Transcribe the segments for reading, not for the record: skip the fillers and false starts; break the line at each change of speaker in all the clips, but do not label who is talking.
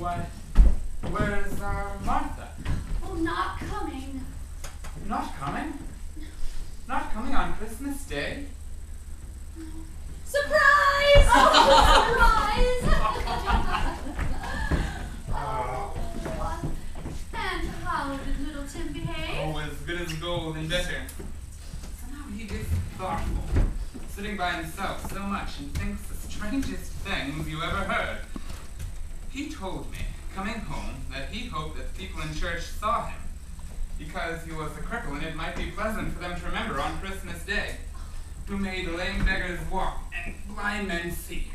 Why, where's Martha?
Oh, not coming.
Not coming? Not coming on Christmas Day?
Surprise! Oh, surprise! And how did little Tim behave?
Oh, as good as gold and better. Somehow he gets thoughtful, sitting by himself so much and thinks the strangest things you ever heard. He told me, coming home, that he hoped that people in church saw him, because he was a cripple and it might be pleasant for them to remember on Christmas Day, who made lame beggars walk and blind men see.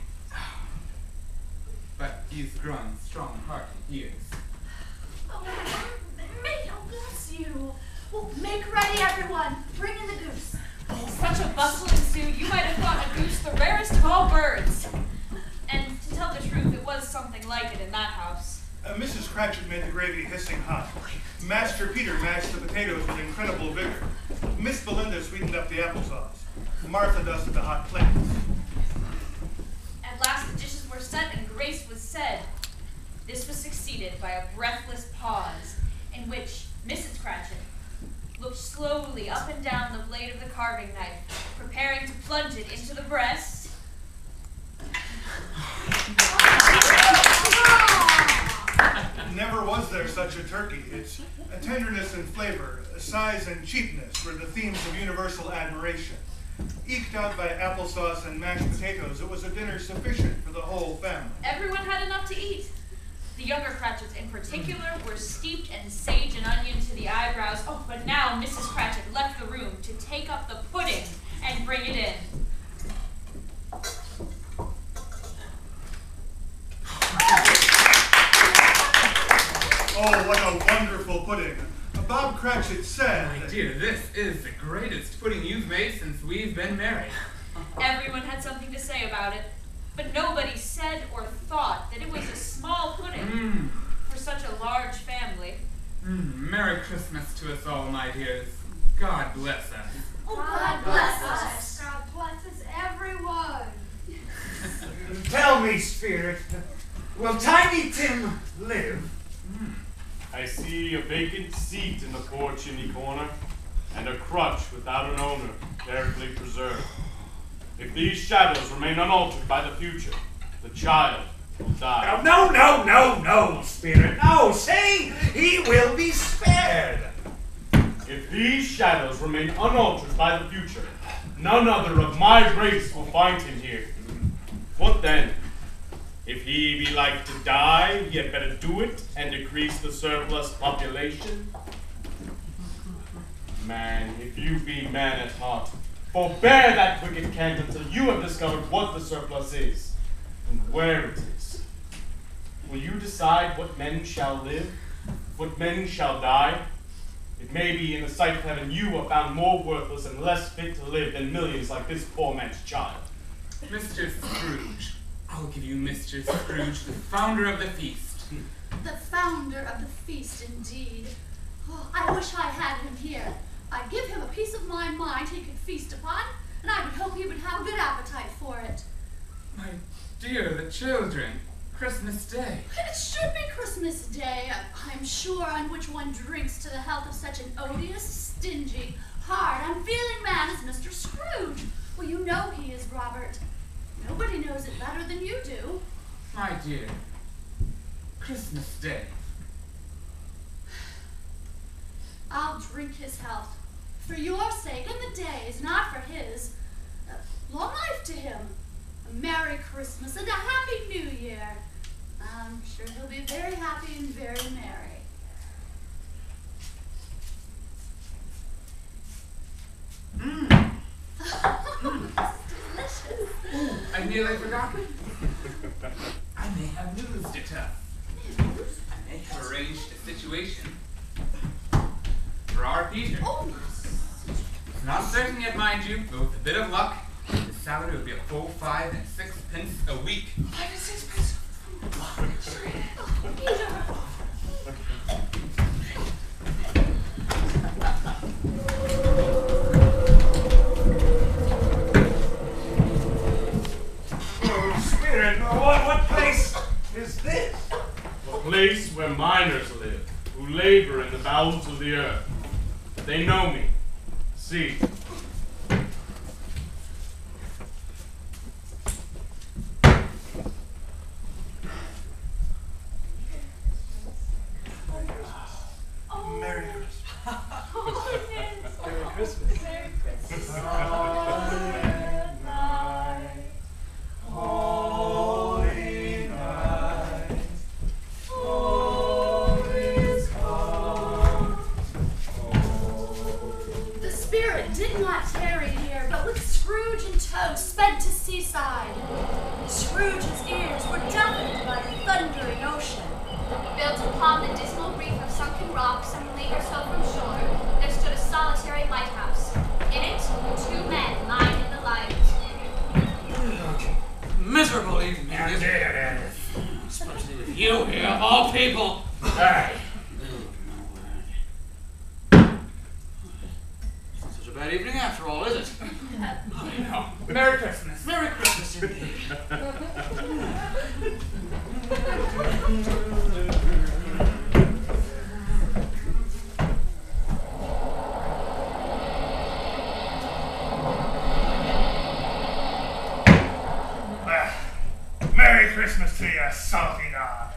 But he's grown strong-hearted years.
Oh, may God bless you. Well, make ready, everyone. Bring in the goose.
Such a bustle ensued, you might have thought a goose the rarest of all birds. And to tell the truth, it was something like it in that house.
Mrs. Cratchit made the gravy hissing hot. Master Peter mashed the potatoes with incredible vigor. Miss Belinda sweetened up the applesauce. Martha dusted the hot plates.
At last the dishes were set and grace was said. This was succeeded by a breathless pause, in which Mrs. Cratchit looked slowly up and down the blade of the carving knife, preparing to plunge it into the breast.
Never was there such a turkey. Its tenderness and flavor, size and cheapness were the themes of universal admiration. Eked out by applesauce and mashed potatoes, it was a dinner sufficient for the whole family.
Everyone had enough to eat. The younger Cratchits in particular were steeped in sage and onion to the eyebrows. Oh, but now Mrs. Cratchit left the room to take up the pudding and bring it in.
Oh, what a wonderful pudding. Bob Cratchit said...
My dear, this is the greatest pudding you've made since we've been married.
Everyone had something to say about it, but nobody said or thought that it was a small pudding for such a large family.
Merry Christmas to us all, my dears. God bless us.
Oh, God bless us. God bless us, everyone.
Tell me, Spirit, will Tiny Tim live?
I see a vacant seat in the poor chimney corner, and a crutch without an owner, carefully preserved. If these shadows remain unaltered by the future, the child will die.
No, Spirit. No, say he will be spared.
If these shadows remain unaltered by the future, none other of my race will find him here. What then? If he be like to die, he had better do it and decrease the surplus population. Man, if you be man at heart, forbear that wicked cant until you have discovered what the surplus is and where it is. Will you decide what men shall live, what men shall die? It may be in the sight of heaven you are found more worthless and less fit to live than millions like this poor man's child.
Mr. Scrooge. I'll give you Mr. Scrooge, the founder of the feast.
The founder of the feast, indeed. Oh, I wish I had him here. I'd give him a piece of my mind he could feast upon, and I would hope he would have a good appetite for it.
My dear, the children. Christmas Day.
It should be Christmas Day, I'm sure, on which one drinks to the health of such an odious, stingy, hard, unfeeling man as Mr. Scrooge. Well, you know he is, Robert. Nobody knows it better than you do.
My dear, Christmas Day.
I'll drink his health. For your sake, and the day's, not for his. Long life to him. A Merry Christmas and a Happy New Year. I'm sure he'll be very happy and very merry. Delicious.
I nearly forgot. I may have news to tell. I may have arranged a situation for our Peter.
Oh.
It's not certain yet, mind you, but with a bit of luck, the salary would be a full 5 and 6 pence a week.
5 and 6 pence.
Peter.
Oh, Spirit, what place is this?
place where miners live, who labor in the bowels of the earth. They know me. See.
Merry Christmas.
Merry Christmas. Merry Christmas. Silent night, holy night, all is calm.
The spirit did not tarry here, but with Scrooge in tow sped to seaside. Scrooge's ears were deafened by the thundering ocean.
Built upon the dismal reef of sunken rocks some league or so from shore, there stood a solitary lighthouse. In it, 2 men minding the light.
Miserable evening, isn't it? Especially with you here, of all people.
Aye.
It's not such a bad evening after all, is it?
I know. Merry Christmas.
Merry Christmas indeed.
Merry Christmas to you, salty dog.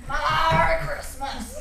Merry Christmas.